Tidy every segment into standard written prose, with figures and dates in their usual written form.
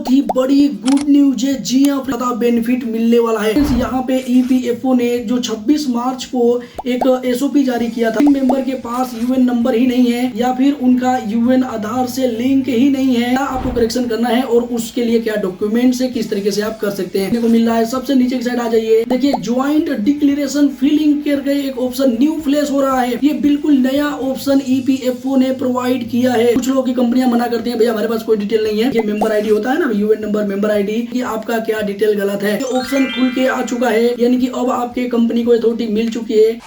ही बड़ी good news है। जी हाँ, ज्यादा बेनिफिट मिलने वाला है। यहाँ पे ईपीएफओ ने जो 26 मार्च को एक एसओपी जारी किया था, मेंबर के पास यूएन नंबर ही नहीं है या फिर उनका यूएन आधार से लिंक ही नहीं है, आपको करेक्शन करना है और उसके लिए क्या डॉक्यूमेंट है, किस तरीके से आप कर सकते हैं, को मिल रहा है। सबसे नीचे की साइड आ जाइए, देखिए ज्वाइंट डिक्लेरेशन फिलिंग करके एक ऑप्शन न्यू फ्लैश हो रहा है। ये बिल्कुल नया ऑप्शन ईपीएफओ ने प्रोवाइड किया है। कुछ लोगों की कंपनियां मना करती हैं, भैया हमारे पास कोई डिटेल नहीं है। ये मेंबर आईडी होता है ना, यूएन नंबर, मेंबर आईडी, कि आपका क्या डिटेल गलत है। ये ऑप्शन खुल के आ चुका है, यानी कि अब आपके कंपनी को अथॉरिटी मिल चुकी है।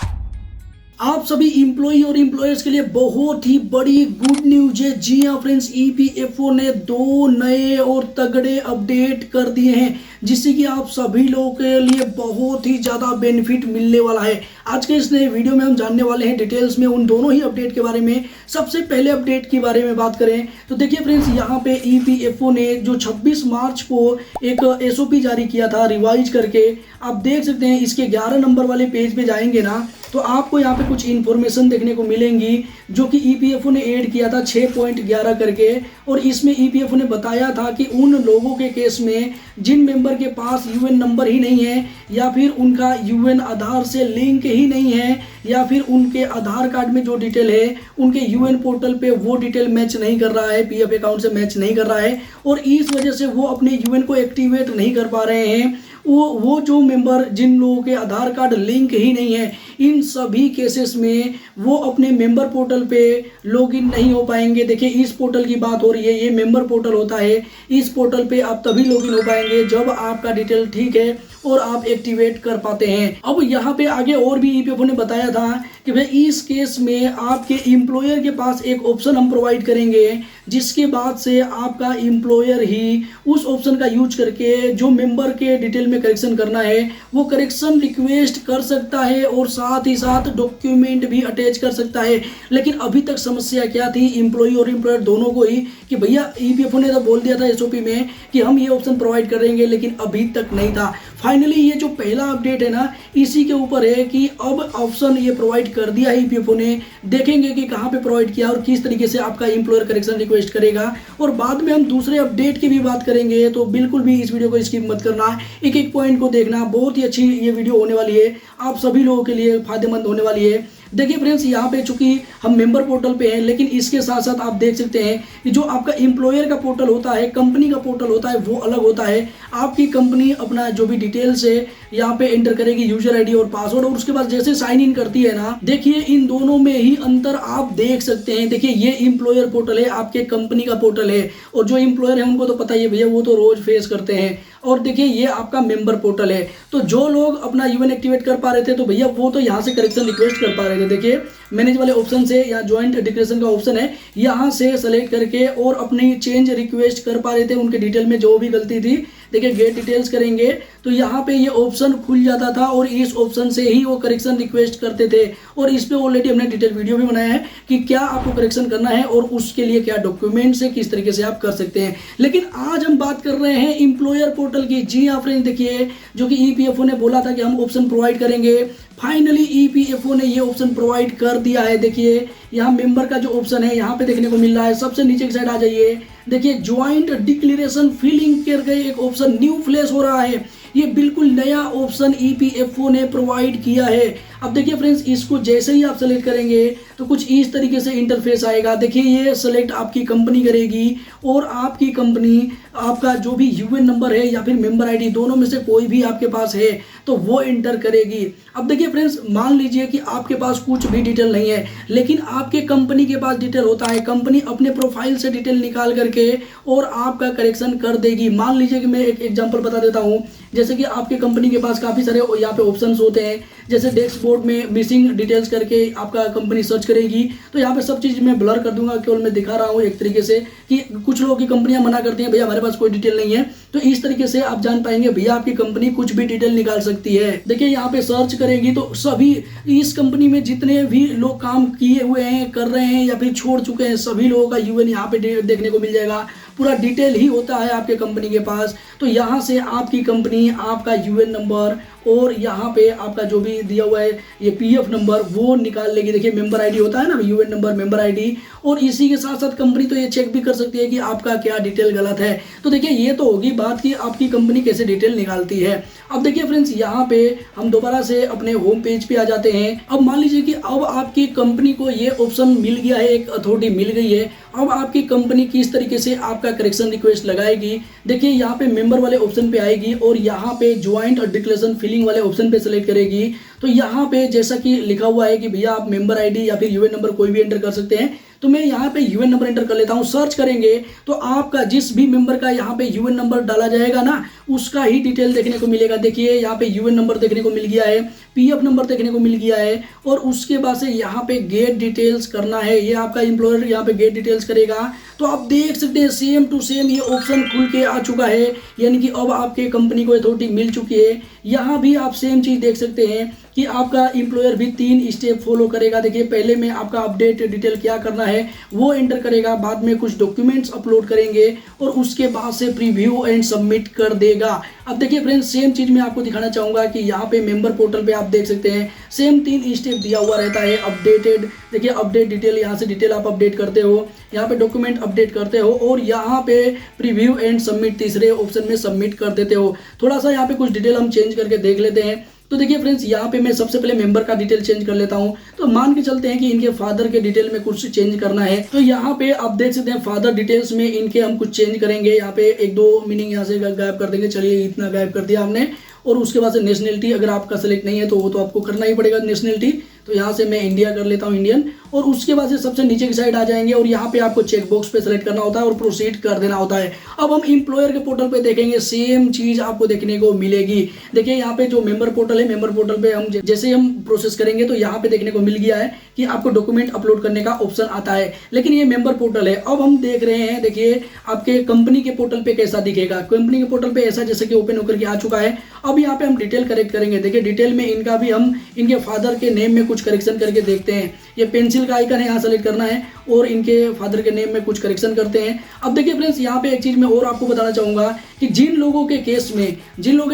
आप सभी इम्प्लॉई और इम्प्लॉयर्स के लिए बहुत ही बड़ी गुड न्यूज है। जी हाँ फ्रेंड्स, ईपीएफओ ने 2 नए और तगड़े अपडेट कर दिए हैं, जिससे कि आप सभी लोगों के लिए बहुत ही ज्यादा बेनिफिट मिलने वाला है। आज के इस नए वीडियो में हम जानने वाले हैं डिटेल्स में उन दोनों ही अपडेट के बारे में। सबसे पहले अपडेट के बारे में बात करें तो देखिए फ्रेंड्स, यहाँ पे ईपीएफओ ने जो 26 मार्च को एक एसओपी जारी किया था रिवाइज करके, आप देख सकते हैं इसके 11 नंबर वाले पेज पे जाएंगे ना, तो आपको यहाँ पे कुछ इन्फॉर्मेशन देखने को मिलेंगी जो कि ईपीएफओ ने ऐड किया था 6.11 करके। और इसमें ईपीएफओ ने बताया था कि उन लोगों के केस में जिन मेंबर के पास यूएन नंबर ही नहीं है या फिर उनका यूएन आधार से लिंक ही नहीं है या फिर उनके आधार कार्ड में जो डिटेल है उनके यूएन पोर्टल पे वो डिटेल मैच नहीं कर रहा है, पीएफ अकाउंट से मैच नहीं कर रहा है, और इस वजह से वो अपने यूएन को एक्टिवेट नहीं कर पा रहे हैं। वो जो मेंबर जिन लोगों के आधार कार्ड लिंक ही नहीं है, इन सभी केसेस में वो अपने मेंबर पोर्टल पे लॉगिन नहीं हो पाएंगे। देखिए इस पोर्टल की बात हो रही है, ये मेंबर पोर्टल होता है। इस पोर्टल पे आप तभी लॉगिन हो पाएंगे जब आपका डिटेल ठीक है और आप एक्टिवेट कर पाते हैं। अब यहाँ पे आगे और भी ईपीएफओ ने बताया था कि भाई इस केस में आपके एम्प्लॉयर के पास एक ऑप्शन हम प्रोवाइड करेंगे, जिसके बाद से आपका एम्प्लॉयर ही उस ऑप्शन का यूज करके जो मेंबर के डिटेल में करेक्शन करना है वो करेक्शन रिक्वेस्ट कर सकता है और साथ ही साथ डॉक्यूमेंट भी अटैच कर सकता है। लेकिन अभी तक समस्या क्या थी, एम्प्लॉय और एम्प्लॉयर दोनों को ही, कि भैया ईपीएफओ ने तो बोल दिया था एसओपी में कि हम ये ऑप्शन प्रोवाइड करेंगे, लेकिन अभी तक नहीं था। फाइनली ये जो पहला अपडेट है ना, इसी के ऊपर है कि अब ऑप्शन ये प्रोवाइड कर दिया है ईपीएफओ ने। देखेंगे कि कहाँ पे प्रोवाइड किया और किस तरीके से आपका एम्प्लॉयर करेक्शन रिक्वेस्ट करेगा, और बाद में हम दूसरे अपडेट की भी बात करेंगे। तो बिल्कुल भी इस वीडियो को स्किप मत करना, एक एक पॉइंट को देखना। बहुत ही अच्छी ये वीडियो होने वाली है, आप सभी लोगों के लिए फायदेमंद होने वाली है। देखिए फ्रेंड्स, यहाँ पे चूंकि हम मेंबर पोर्टल पे हैं, लेकिन इसके साथ साथ आप देख सकते हैं कि जो आपका एम्प्लॉयर का पोर्टल होता है, कंपनी का पोर्टल होता है, वो अलग होता है। आपकी कंपनी अपना जो भी डिटेल्स है यहाँ पे एंटर करेगी, यूजर आईडी और पासवर्ड, और उसके बाद जैसे साइन इन करती है ना, देखिए इन दोनों में ही अंतर आप देख सकते हैं। देखिए ये एम्प्लॉयर पोर्टल है, आपके कंपनी का पोर्टल है, और जो एम्प्लॉयर है उनको तो पता ही है भैया, वो तो रोज फेस करते हैं। और देखिए ये आपका मेंबर पोर्टल है, तो जो लोग अपना यूएन एक्टिवेट कर पा रहे थे तो भैया वो तो यहाँ से करेक्शन रिक्वेस्ट कर पा रहे थे। देखिए मैनेज वाले ऑप्शन से, या ज्वाइंट डिक्लेरेशन का ऑप्शन है, यहाँ से सेलेक्ट करके और अपनी चेंज रिक्वेस्ट कर पा रहे थे उनके डिटेल में जो भी गलती थी। देखिए गेट डिटेल्स करेंगे तो यहाँ पे ये ऑप्शन खुल जाता था और इस ऑप्शन से ही वो करेक्शन रिक्वेस्ट करते थे। और इस पे ऑलरेडी हमने डिटेल वीडियो भी बनाया है कि क्या आपको करेक्शन करना है और उसके लिए क्या डॉक्यूमेंट्स है, किस तरीके से आप कर सकते हैं। लेकिन आज हम बात कर रहे हैं एम्प्लॉयर पोर्टल की। जी हाँ फ्रेंड्स, देखिए जो कि ईपीएफओ ने बोला था कि हम ऑप्शन प्रोवाइड करेंगे, फाइनली ईपीएफओ ने ये ऑप्शन प्रोवाइड कर दिया है। देखिए यहाँ मेंबर का जो ऑप्शन है यहाँ पे देखने को मिल रहा है। सबसे नीचे की साइड आ जाइए, देखिए ज्वाइंट डिक्लेरेशन फिलिंग करके एक ऑप्शन न्यू फ्लैश हो रहा है। ये बिल्कुल नया ऑप्शन ईपीएफओ ने प्रोवाइड किया है। अब देखिए फ्रेंड्स, इसको जैसे ही आप सेलेक्ट करेंगे तो कुछ इस तरीके से इंटरफेस आएगा। देखिए ये सेलेक्ट आपकी कंपनी करेगी और आपकी कंपनी आपका जो भी यूएन नंबर है या फिर मेंबर आईडी, दोनों में से कोई भी आपके पास है तो वो एंटर करेगी। अब देखिए फ्रेंड्स, मान लीजिए कि आपके पास कुछ भी डिटेल नहीं है, लेकिन आपके कंपनी के पास डिटेल होता है। कंपनी अपने प्रोफाइल से डिटेल निकाल करके और आपका करेक्शन कर देगी। मान लीजिए कि मैं एक एग्जांपल बता देता हूं, जैसे कि आपकी कंपनी के पास काफ़ी सारे यहाँ पे ऑप्शंस होते हैं, जैसे डैशबोर्ड में मिसिंग डिटेल्स करके आपका कंपनी सर्च करेगी। तो यहाँ पे सब चीज़ मैं ब्लर कर दूंगा, केवल मैं दिखा रहा हूँ एक तरीके से कि कुछ लोगों की कंपनियां मना करती हैं, भैया हमारे पास कोई डिटेल नहीं है। तो इस तरीके से आप जान पाएंगे भैया आपकी कंपनी कुछ भी डिटेल निकाल सकती है। देखिए यहाँ पे सर्च करेगी तो सभी इस कंपनी में जितने भी लोग काम किए हुए हैं, कर रहे हैं या फिर छोड़ चुके हैं, सभी लोगों का यूएन यहाँ पे देखने को मिल जाएगा। पूरा डिटेल ही होता है आपके कंपनी के पास। तो यहाँ से आपकी कंपनी आपका यूएन नंबर और यहाँ पे आपका जो भी दिया हुआ है ये पीएफ नंबर वो निकाल लेगी। देखिए मेंबर आईडी होता है ना, यूएन नंबर, मेंबर आईडी, और इसी के साथ साथ कंपनी तो ये चेक भी कर सकती है कि आपका क्या डिटेल गलत है। तो देखिए ये तो होगी बात कि आपकी कंपनी कैसे डिटेल निकालती है। अब देखिए फ्रेंड्स, यहाँ पे हम दोबारा से अपने होम पेज पे आ जाते हैं। अब मान लीजिए कि अब आपकी कंपनी को ये ऑप्शन मिल गया है, एक अथॉरिटी मिल गई है। अब आपकी कंपनी किस तरीके से आपका करेक्शन रिक्वेस्ट लगाएगी, देखिए यहाँ पे मेंबर वाले ऑप्शन पे आएगी और यहाँ पे ज्वाइंट और डिक्लेरेशन फिलिंग वाले ऑप्शन पे सेलेक्ट करेगी। तो यहाँ पे जैसा कि लिखा हुआ है कि भैया आप मेंबर आईडी या फिर यूएन नंबर कोई भी एंटर कर सकते हैं, तो मैं यहाँ पे यूएन नंबर एंटर कर लेता हूँ। सर्च करेंगे तो आपका जिस भी मेंबर का यहाँ पे यूएन नंबर डाला जाएगा ना, उसका ही डिटेल देखने को मिलेगा। देखिए यहाँ पे यूएन नंबर देखने को मिल गया है, पीएफ नंबर देखने को मिल गया है, और उसके बाद से यहाँ पे गेट डिटेल्स करना है। ये आपका एम्प्लॉयर यहाँ पे गेट डिटेल्स करेगा। तो आप देख सकते हैं सेम टू सेम ये ऑप्शन खुल के आ चुका है, यानी कि अब आपके कंपनी को अथॉरिटी मिल चुकी है। यहाँ भी आप सेम चीज देख सकते हैं कि आपका एम्प्लॉयर भी 3 स्टेप फॉलो करेगा। देखिए पहले में आपका अपडेट डिटेल क्या करना है वो एंटर करेगा, बाद में कुछ डॉक्यूमेंट्स अपलोड करेंगे और उसके बाद से प्रीव्यू एंड सबमिट कर देगा। अब देखिए फ्रेंड्स, सेम चीज मैं आपको दिखाना चाहूंगा कि यहाँ पे मेंबर पोर्टल पे आप देख सकते हैं सेम 3 स्टेप दिया हुआ रहता है। अपडेटेड, देखिए अपडेट डिटेल, यहाँ से डिटेल आप अपडेट करते हो, यहाँ पे डॉक्यूमेंट अपडेट करते हो और यहाँ पे प्रीव्यू एंड सबमिट तीसरे ऑप्शन में सबमिट कर देते हो। थोड़ा सा यहाँ पे कुछ डिटेल हम चेंज करके देख लेते हैं। तो देखिए फ्रेंड्स, यहाँ पे मैं सबसे पहले मेंबर का डिटेल चेंज कर लेता हूँ। तो मान के चलते हैं कि इनके फादर के डिटेल में कुछ चेंज करना है। तो यहाँ पे आप देख सकते हैं फादर डिटेल्स में इनके हम कुछ चेंज करेंगे। यहाँ पे 1-2 मीनिंग यहाँ से गायब कर देंगे। चलिए इतना गायब कर दिया हमने। और उसके बाद से नेशनलिटी अगर आपका सेलेक्ट नहीं है तो वो तो आपको करना ही पड़ेगा नेशनलिटी। तो यहाँ से मैं इंडिया कर लेता हूँ, इंडियन। और उसके बाद से सबसे नीचे की साइड आ जाएंगे और यहाँ पे आपको चेक बॉक्स पे सेलेक्ट करना होता है और प्रोसीड कर देना होता है। अब हम एम्प्लॉयर के पोर्टल पे देखेंगे, सेम चीज आपको देखने को मिलेगी। देखिए यहाँ पे जो मेंबर पोर्टल है, मेंबर पोर्टल पे हम जैसे हम प्रोसेस करेंगे तो यहाँ पे देखने को मिल गया है कि आपको डॉक्यूमेंट अपलोड करने का ऑप्शन आता है, लेकिन ये मेंबर पोर्टल है। अब हम देख रहे हैं, देखिए आपके कंपनी के पोर्टल पे कैसा दिखेगा। कंपनी के पोर्टल पे ऐसा जैसे कि ओपन होकर के आ चुका है। अब यहाँ पे हम डिटेल करेक्ट करेंगे। देखिए डिटेल में इनका भी हम इनके फादर के नेम में कुछ करेक्शन करके देखते हैं। ये पेंसिल का आइकन है, यहाँ सेलेक्ट करना है और इनके फादर के नेम में कुछ करेक्शन करते हैं। अब देखिए फ्रेंड्स, यहाँ पे एक चीज मैं और आपको बताना चाहूंगा कि जिन लोगों के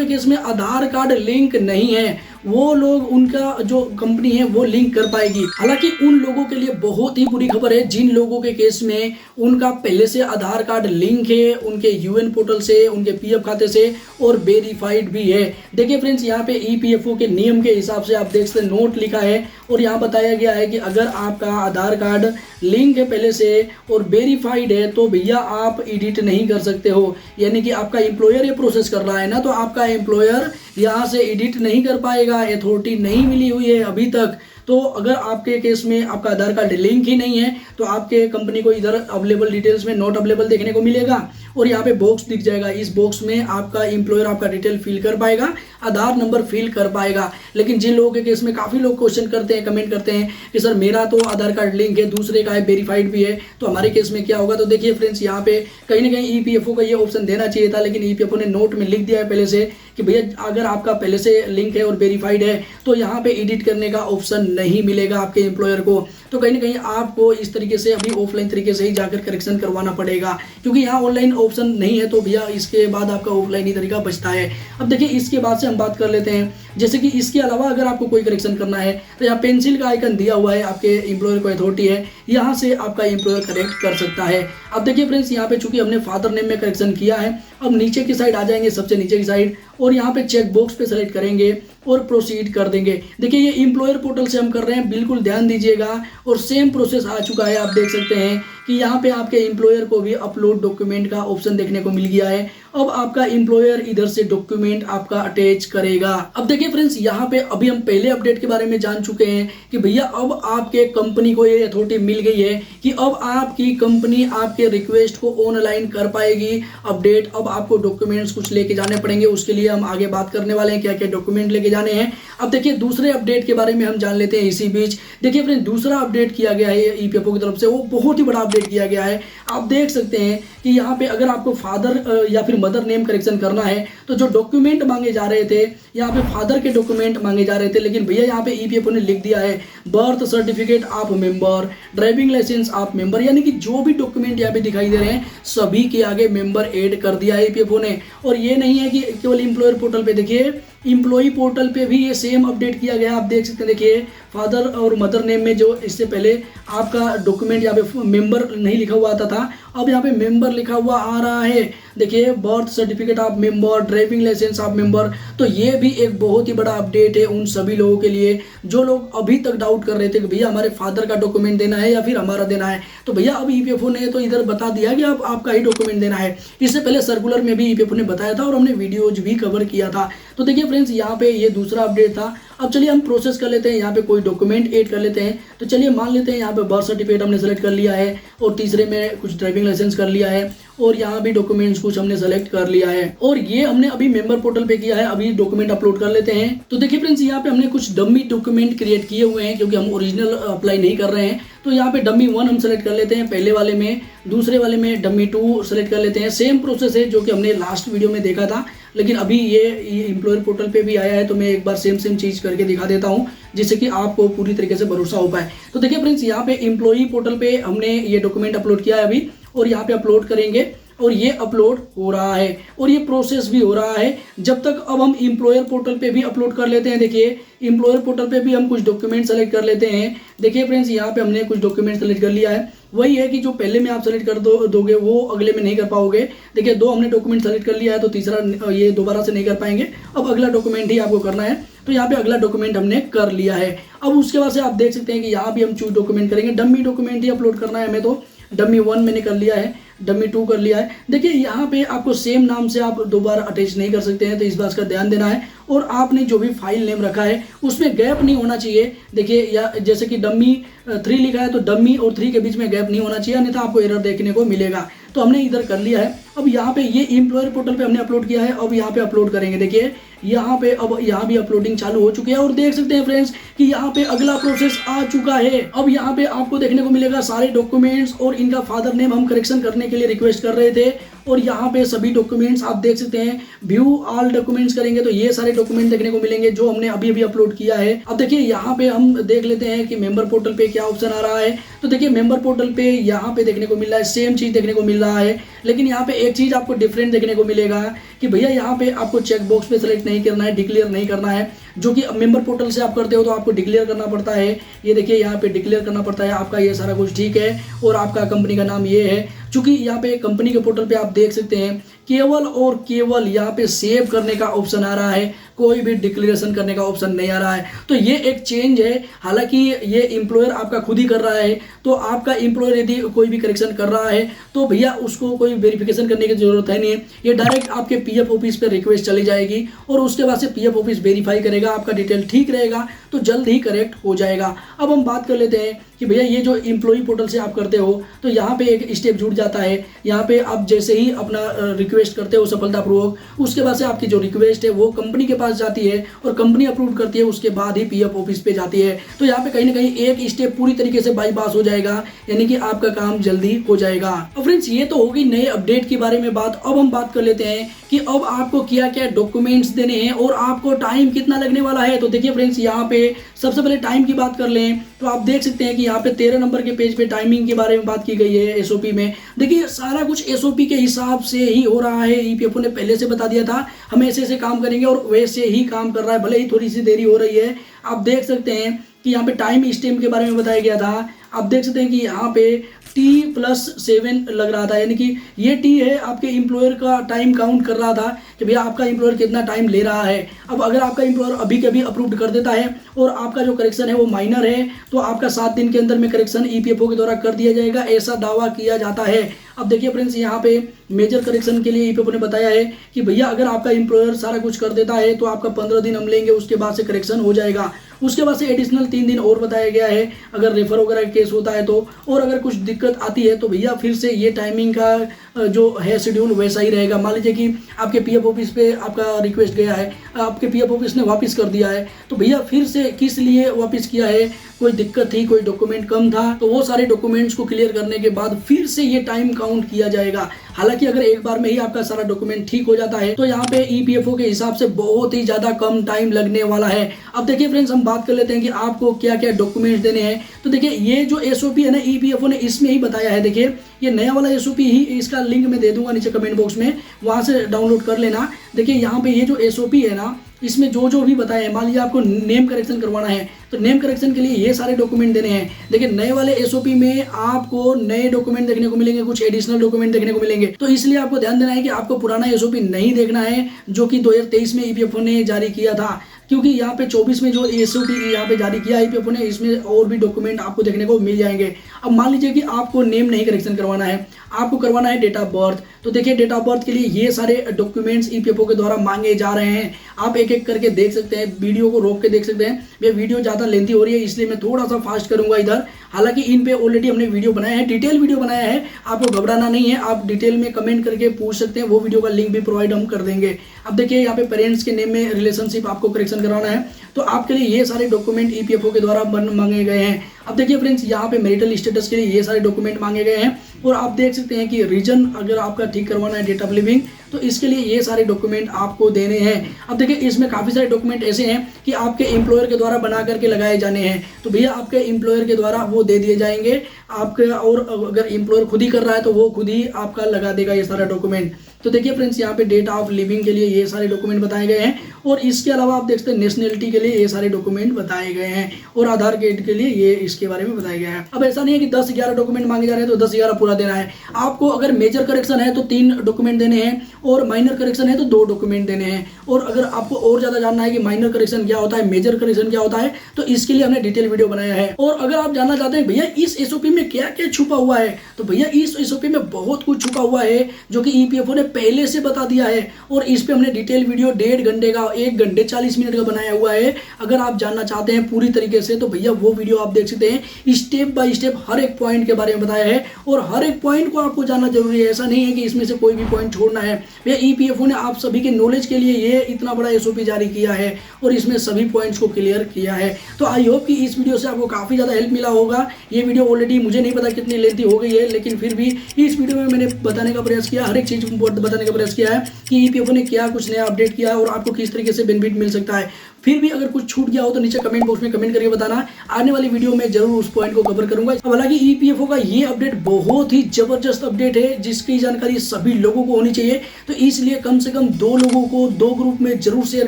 केस में आधार कार्ड लिंक नहीं है, वो लोग, उनका जो कंपनी है वो लिंक कर पाएगी। हालांकि उन लोगों के लिए बहुत ही बुरी खबर है जिन लोगों के केस में उनका पहले से आधार कार्ड लिंक है उनके यूएन पोर्टल से, उनके पीएफ खाते से और वेरीफाइड भी है। देखिए फ्रेंड्स, यहाँ पे ईपीएफओ के नियम के हिसाब से आप देख सकते हैं नोट लिखा है और यहाँ बताया गया है कि अगर आपका आधार कार्ड लिंक है पहले से और वेरीफाइड है तो भैया आप एडिट नहीं कर सकते हो। यानी कि आपका एम्प्लॉयर ये प्रोसेस कर रहा है ना, तो आपका एम्प्लॉयर यहाँ से एडिट नहीं कर पाएगा। अथॉरिटी नहीं मिली हुई है अभी तक। तो अगर आपके केस में आपका आधार कार्ड लिंक ही नहीं है तो आपके कंपनी को इधर अवेलेबल डिटेल्स में नॉट अवेलेबल देखने को मिलेगा और यहाँ पे बॉक्स दिख जाएगा। इस बॉक्स में आपका एम्प्लॉयर आपका डिटेल फिल कर पाएगा, आधार नंबर फिल कर पाएगा। लेकिन जिन लोगों के केस में काफ़ी लोग क्वेश्चन करते हैं, कमेंट करते हैं कि सर मेरा तो आधार कार्ड लिंक है, दूसरे का है, वेरीफाइड भी है, तो हमारे केस में क्या होगा। तो देखिए फ्रेंड्स, यहाँ पे कहीं ना कहीं ईपीएफओ का ये ऑप्शन देना चाहिए था, लेकिन ईपीएफओ ने नोट में लिख दिया है पहले से कि भैया अगर आपका पहले से लिंक है और वेरीफाइड है तो यहाँ पे एडिट करने का ऑप्शन नहीं मिलेगा आपके एम्प्लॉयर को। तो कहीं ना कहीं आपको इस तरीके से अभी ऑफलाइन तरीके से ही जाकर करेक्शन करवाना पड़ेगा, क्योंकि यहाँ ऑनलाइन ऑप्शन नहीं है। तो भैया इसके बाद आपका ऑफलाइन ही तरीका बचता है। अब देखिए इसके बाद से हम बात कर लेते हैं, जैसे कि इसके अलावा अगर आपको कोई करेक्शन करना है तो यहाँ पेंसिल का आइकन दिया हुआ है, आपके एम्प्लॉयर को अथॉरिटी है, यहाँ से आपका एम्प्लॉयर करेक्ट कर सकता है। अब देखिए फ्रेंड्स, यहाँ पे चूंकि हमने फादर नेम में करेक्शन किया है, अब नीचे की साइड आ जाएंगे, सबसे नीचे की साइड, और यहाँ पे चेक बॉक्स पे सेलेक्ट करेंगे और प्रोसीड कर देंगे। देखिए ये एम्प्लॉयर पोर्टल से हम कर रहे हैं, बिल्कुल ध्यान दीजिएगा। और सेम प्रोसेस आ चुका है, आप देख सकते हैं कि यहाँ पे आपके एम्प्लॉयर को भी अपलोड डॉक्यूमेंट का ऑप्शन देखने को मिल गया है। अब आपका एम्प्लॉयर इधर से डॉक्यूमेंट आपका अटैच करेगा। अब देखिए फ्रेंड्स, यहाँ पे अभी हम पहले अपडेट के बारे में जान चुके हैं कि भैया अब आपके कंपनी को ये अथॉरिटी मिल गई है कि अब आपकी कंपनी आपके रिक्वेस्ट को ऑनलाइन कर पाएगी अपडेट। अब आपको डॉक्यूमेंट्स कुछ लेके जाने पड़ेंगे, उसके लिए हम आगे बात करने वाले हैं क्या क्या डॉक्यूमेंट लेके जाने हैं। अब देखिए दूसरे अपडेट के बारे में हम जान लेते हैं इसी बीच। देखिए फ्रेंड्स, दूसरा अपडेट किया गया है ईपीएफओ की तरफ से, वो बहुत ही बड़ा अपडेट किया गया है। आप देख सकते हैं कि यहाँ पे अगर आपको फादर या फिर मदर नेम करेक्शन करना है तो जो डॉक्यूमेंट मांगे जा रहे थे यहाँ पे फादर के डॉक्यूमेंट मांगे जा रहे थे, लेकिन भैया यहाँ पे ईपीएफओ ने लिख दिया है birth certificate of member, driving licence of member, यानी कि जो भी डॉक्यूमेंट यहाँ पे दिखाई दे रहे हैं सभी के आगे मेंबर ऐड कर दिया है ईपीएफओ ने। और ये नहीं है कि केवल एम्प्लॉयर पोर्टल पे, देखिए इम्प्लॉई पोर्टल पे भी ये सेम अपडेट किया गया, आप देख सकते हैं। देखिए फादर और मदर नेम में जो इससे पहले आपका डॉक्यूमेंट यहाँ पे मेंबर नहीं लिखा हुआ आता था, अब यहाँ पे मेंबर लिखा हुआ आ रहा है। देखिए birth certificate of member, driving licence of member, तो ये भी एक बहुत ही बड़ा अपडेट है उन सभी लोगों के लिए जो लोग अभी तक डाउट कर रहे थे कि भैया हमारे फादर का डॉक्यूमेंट देना है या फिर हमारा देना है। तो भैया अब ईपीएफओ ने तो इधर बता दिया कि अब आपका ही डॉक्यूमेंट देना है। इससे पहले सर्कुलर में भी ईपीएफओ ने बताया था और हमने वीडियोज भी कवर किया था। तो देखिए फ्रेंड्स यहाँ पे ये दूसरा अपडेट था। अब चलिए हम प्रोसेस कर लेते हैं, यहाँ पे कोई डॉक्यूमेंट ऐड कर लेते हैं। तो चलिए मान लेते हैं यहाँ पे बर्थ सर्टिफिकेट हमने सेलेक्ट कर लिया है और तीसरे में कुछ ड्राइविंग लाइसेंस कर लिया है और यहाँ भी डॉक्यूमेंट्स कुछ हमने सेलेक्ट कर लिया है और ये हमने अभी मेंबर पोर्टल पे किया है। अभी डॉक्यूमेंट अपलोड कर लेते हैं। तो देखिए फ्रेंड्स यहाँ पे हमने कुछ डमी डॉक्यूमेंट क्रिएट किए हुए हैं क्योंकि हम ओरिजिनल अप्लाई नहीं कर रहे हैं। तो यहाँ पे डमी 1 हम सेलेक्ट कर लेते हैं पहले वाले में, दूसरे वाले में डमी 2 सेलेक्ट कर लेते हैं। सेम प्रोसेस है जो कि हमने लास्ट वीडियो में देखा था, लेकिन अभी ये एम्प्लॉयर पोर्टल पे भी आया है तो मैं एक बार सेम चीज करके दिखा देता हूँ जिससे कि आपको पूरी तरीके से भरोसा हो पाए। तो देखिए फ्रेंड्स यहाँ पे एम्प्लॉई पोर्टल पे हमने ये डॉक्यूमेंट अपलोड किया है अभी और यहाँ पे अपलोड करेंगे और ये अपलोड हो रहा है और ये प्रोसेस भी हो रहा है जब तक। अब हम एम्प्लॉयर पोर्टल पे भी अपलोड कर लेते हैं। देखिए एम्प्लॉयर पोर्टल पे भी हम कुछ डॉक्यूमेंट सेलेक्ट कर लेते हैं। देखिए फ्रेंड्स यहाँ पे हमने कुछ डॉक्यूमेंट सेलेक्ट कर लिया है। वही है कि जो पहले में आप सेलेक्ट कर दोगे वो अगले में नहीं कर पाओगे। देखिए 2 हमने डॉक्यूमेंट सेलेक्ट कर लिया है तो तीसरा ये दोबारा से नहीं कर पाएंगे। अब अगला डॉक्यूमेंट ही आपको करना है। तो यहाँ पे अगला डॉक्यूमेंट हमने कर लिया है। अब उसके बाद से आप देख सकते हैं कि यहाँ भी हम चूज डॉक्यूमेंट करेंगे। डमी डॉक्यूमेंट ही अपलोड करना है हमें, तो डमी 1 मैंने कर लिया है, डमी 2 कर लिया है। देखिए यहाँ पे आपको सेम नाम से आप दोबारा अटैच नहीं कर सकते हैं, तो इस बात का ध्यान देना है। और आपने जो भी फाइल नेम रखा है उसमें गैप नहीं होना चाहिए। देखिए या जैसे कि डमी 3 लिखा है तो डमी और 3 के बीच में गैप नहीं होना चाहिए, अन्यथा आपको एरर देखने को मिलेगा। तो हमने इधर कर लिया है। अब यहाँ पे ये एम्प्लॉयर पोर्टल पे हमने अपलोड किया है। अब यहाँ पे अपलोड करेंगे। देखिए यहाँ पे अब यहाँ भी अपलोडिंग चालू हो चुकी है और देख सकते हैं फ्रेंड्स कि यहाँ पे अगला प्रोसेस आ चुका है। अब यहाँ पे आपको देखने को मिलेगा सारे डॉक्यूमेंट्स और इनका फादर नेम हम करेक्शन करने के लिए रिक्वेस्ट कर रहे थे और यहाँ पे सभी डॉक्यूमेंट्स आप देख सकते हैं। व्यू ऑल डॉक्यूमेंट्स करेंगे तो ये सारे डॉक्यूमेंट देखने को मिलेंगे जो हमने अभी अभी अपलोड किया है। अब देखिए यहाँ पे हम देख लेते हैं कि मेंबर पोर्टल पे क्या ऑप्शन आ रहा है। तो देखिए मेंबर पोर्टल पे यहाँ पे देखने को मिल रहा है सेम चीज देखने को मिल रहा है, लेकिन यहाँ पे एक चीज आपको डिफरेंट देखने को मिलेगा कि भैया यहाँ पे आपको चेक बॉक्स पे सेलेक्ट नहीं करना है, डिक्लेयर नहीं करना है, जो कि मेंबर पोर्टल से आप करते हो तो आपको डिक्लेयर करना पड़ता है। ये देखिए यहाँ पे डिक्लेयर करना पड़ता है आपका ये सारा कुछ ठीक है और आपका कंपनी का नाम ये है। चूंकि यहाँ पे कंपनी के पोर्टल पे आप देख सकते हैं केवल और केवल यहाँ पे सेव करने का ऑप्शन आ रहा है, कोई भी डिक्लेरेशन करने का ऑप्शन नहीं आ रहा है। तो ये एक चेंज है। हालांकि ये एम्प्लॉयर आपका खुद ही कर रहा है, तो आपका एम्प्लॉयर यदि कोई भी करेक्शन कर रहा है तो भैया उसको कोई वेरिफिकेशन करने की जरूरत है नहीं। ये डायरेक्ट आपके पीएफ ऑफिस पे रिक्वेस्ट चली जाएगी और उसके बाद से पीएफ ऑफिस वेरीफाई करेगा, आपका डिटेल ठीक रहेगा तो जल्द ही करेक्ट हो जाएगा। अब हम बात कर लेते हैं कि भैया ये जो एम्प्लॉई पोर्टल से आप करते हो तो यहाँ पे एक स्टेप जुड़ जाता है। यहाँ पे आप जैसे ही अपना रिक्वेस्ट करते हो सफलतापूर्वक, उसके बाद से आपकी जो रिक्वेस्ट है वो कंपनी के पास जाती है और कंपनी अप्रूव करती है, उसके बाद ही पीएफ ऑफिस पे जाती है। तो यहाँ पे कहीं ना कहीं एक स्टेप पूरी तरीके से बाईपास हो जाएगा, यानी कि आपका काम जल्दी हो जाएगा। और फ्रेंड्स ये तो होगी नए अपडेट के बारे में बात। अब हम बात कर लेते हैं कि अब आपको क्या क्या डॉक्यूमेंट्स देने हैं और आपको टाइम कितना लगने वाला है। तो देखिए फ्रेंड्स यहाँ पे सबसे पहले टाइम की बात कर लें तो आप देख सकते हैं कि यहाँ पे 13 नंबर के पेज पे टाइमिंग के बारे में बात की गई है एसओपी में। देखिए सारा कुछ एसओपी के हिसाब से ही हो रहा है। ईपीएफओ ने पहले से बता दिया था हम ऐसे ऐसे काम करेंगे और वैसे ही काम कर रहा है, भले ही थोड़ी सी देरी हो रही है। आप देख सकते हैं कि यहाँ पे टाइम स्टैम्प के बारे में बताया गया था। आप देख सकते हैं कि यहाँ पे T+7 लग रहा था, यानी कि ये T है आपके एम्प्लॉयर का टाइम काउंट कर रहा था कि भैया आपका एम्प्लॉयर कितना टाइम ले रहा है। अब अगर आपका एम्प्लॉयर अभी के अभी अप्रूव कर देता है और आपका जो करेक्शन है वो माइनर है तो आपका 7 दिन के अंदर में करेक्शन ईपीएफओ के द्वारा कर दिया जाएगा, ऐसा दावा किया जाता है। अब देखिए फ्रेंड्स यहाँ पे मेजर करेक्शन के लिए ईपीएफओ ने बताया है कि भैया अगर आपका एम्प्लॉयर सारा कुछ कर देता है तो आपका 15 दिन हम लेंगे, उसके बाद से करेक्शन हो जाएगा। उसके बाद से एडिशनल 3 दिन और बताया गया है अगर रेफर वगैरह केस होता है तो, और अगर कुछ दिक्कत आती है तो भैया फिर से ये टाइमिंग का जो है शेड्यूल वैसा ही रहेगा। मान लीजिए कि आपके पीएफ ऑफिस पे आपका रिक्वेस्ट गया है, आपके पीएफ ऑफिस ने वापस कर दिया है तो भैया फिर से किस लिए वापस किया है कोई दिक्कत थी, कोई डॉक्यूमेंट कम था, तो वो सारे डॉक्यूमेंट्स को क्लियर करने के बाद फिर से ये टाइम काउंट किया जाएगा। हालांकि अगर एक बार में ही आपका सारा डॉक्यूमेंट ठीक हो जाता है तो यहाँ पे ईपीएफओ के हिसाब से बहुत ही ज्यादा कम टाइम लगने वाला है। अब देखिए फ्रेंड्स, हम बात कर लेते हैं कि आपको क्या क्या डॉक्यूमेंट्स देने हैं। तो देखिए ये जो एसओपी है ना, ईपीएफओ ने इसमें ही बताया है। देखिए ये नया वाला एसओपी ही, इसका लिंक मैं दे दूंगा नीचे कमेंट बॉक्स में, वहां से डाउनलोड कर लेना। देखिए यहाँ पे ये जो एसओपी है ना, इसमें जो जो भी बताया है, मान लीजिए आपको नेम करेक्शन करवाना है तो नेम करेक्शन के लिए ये सारे डॉक्यूमेंट देने हैं। देखिए नए वाले एसओपी में आपको नए डॉक्यूमेंट देखने को मिलेंगे, कुछ एडिशनल डॉक्यूमेंट देखने को मिलेंगे। तो इसलिए आपको ध्यान देना है कि आपको पुराना एसओपी नहीं देखना है जो कि 2023 में ईपीएफओ ने जारी किया था, क्योंकि यहाँ पे 24 में जो एसओपी यहाँ पे जारी किया ईपीएफओ ने, इसमें और भी डॉक्यूमेंट आपको देखने को मिल जाएंगे। अब मान लीजिए कि आपको नेम नहीं करेक्शन करवाना है, आपको करवाना है डेट ऑफ बर्थ। तो देखिए डेट ऑफ बर्थ के लिए ये सारे डॉक्यूमेंट्स ईपीएफओ के द्वारा मांगे जा रहे हैं। आप एक एक करके देख सकते हैं, वीडियो को रोक के देख सकते हैं। ये वीडियो ज़्यादा लेंथी हो रही है इसलिए मैं थोड़ा सा फास्ट करूंगा इधर। हालांकि इन पे ऑलरेडी हमने वीडियो बनाया है, डिटेल वीडियो बनाया है, आपको घबराना नहीं है। आप डिटेल में कमेंट करके पूछ सकते हैं, वो वीडियो का लिंक भी प्रोवाइड हम कर देंगे। अब देखिए यहाँ पे पेरेंट्स के नेम में रिलेशनशिप आपको करेक्शन कराना है, तो आपके लिए ये सारे डॉक्यूमेंट ईपीएफओ के द्वारा मांगे गए हैं। अब देखिए फ्रेंड्स, यहाँ पे मैरिटल स्टेटस के लिए ये सारे डॉक्यूमेंट मांगे गए हैं, और आप देख सकते हैं कि रीजन अगर आपका ठीक करवाना है, डेट ऑफ लिविंग, तो इसके लिए ये सारे डॉक्यूमेंट आपको देने हैं। अब देखिए इसमें काफ़ी सारे डॉक्यूमेंट ऐसे हैं कि आपके एम्प्लॉयर के द्वारा बना करके लगाए जाने हैं, तो भैया आपके एम्प्लॉयर के द्वारा वो दे दिए जाएंगे आपके। और अगर एम्प्लॉयर खुद ही कर रहा है तो वो खुद ही आपका लगा देगा ये सारा डॉक्यूमेंट। तो देखिए फ्रेंड्स, यहाँ पे डेट ऑफ लिविंग के लिए ये सारे डॉक्यूमेंट बताए गए हैं, और इसके अलावा आप देख सकते हैं नेशनलिटी के लिए ये सारे डॉक्यूमेंट बताए गए हैं, और आधार कार्ड के लिए ये इसके बारे में बताया गया है। अब ऐसा नहीं है कि 10-11 डॉक्यूमेंट मांगे जा रहे हैं तो 10-11 पूरा देना है। आपको अगर मेजर करेक्शन है तो 3 डॉक्यूमेंट देने हैं, और माइनर करेक्शन है तो 2 डॉक्यूमेंट देने हैं। और अगर आपको और ज्यादा जानना है कि माइनर करेक्शन क्या होता है, मेजर करेक्शन क्या होता है, तो इसके लिए हमने डिटेल वीडियो बनाया है। और अगर आप जानना चाहते हैं भैया इस एसओपी में क्या क्या छुपा हुआ है, तो भैया इस एसओपी में बहुत कुछ छुपा हुआ है जो कि ईपीएफओ ने पहले से बता दिया है, और इस पे हमने डिटेल वीडियो 1.5 घंटे का, 1 घंटे 40 मिनट का बनाया हुआ है। अगर आप जानना चाहते हैं पूरी तरीके से तो भैया वो वीडियो आप देख सकते हैं। स्टेप बाय स्टेप हर एक पॉइंट के बारे में बताया है, और हर एक पॉइंट को आपको जानना जरूरी है। ऐसा नहीं है कि इसमें से कोई भी पॉइंट छोड़ना है। भैया ईपीएफओ ने आप सभी के नॉलेज के लिए ये इतना बड़ा एसओपी जारी किया है, और इसमें सभी पॉइंट्स को क्लियर किया है। तो आई होप कि इस वीडियो से आपको काफी ज्यादा हेल्प मिला होगा। ये वीडियो ऑलरेडी मुझे नहीं पता कितनी लेंथी हो गई है, लेकिन फिर भी इस वीडियो में मैंने बताने का प्रयास किया, हर एक चीज बताने का प्रयास किया है कि ईपीएफओ ने क्या कुछ नया अपडेट किया है और आपको किस तरीके से बेनिफिट मिल सकता है। फिर भी अगर कुछ छूट गया हो तो नीचे कमेंट बॉक्स में कमेंट करके बताना, आने वाली वीडियो में जरूर उस पॉइंट को कवर करूंगा। हालांकि ईपीएफओ का ये अपडेट बहुत ही जबरदस्त अपडेट है जिसकी जानकारी सभी लोगों को होनी चाहिए, तो इसलिए कम से कम 2 लोगों को 2 ग्रुप में जरूर शेयर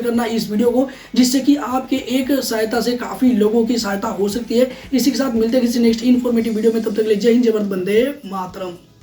करना इस वीडियो को, जिससे कि आपके एक सहायता से काफी लोगों की सहायता हो सकती है। इसी के साथ मिलते हैं किसी नेक्स्ट इन्फॉर्मेटिव वीडियो में, तब तक के लिए जय हिंद, जय भारत, वंदे मातरम।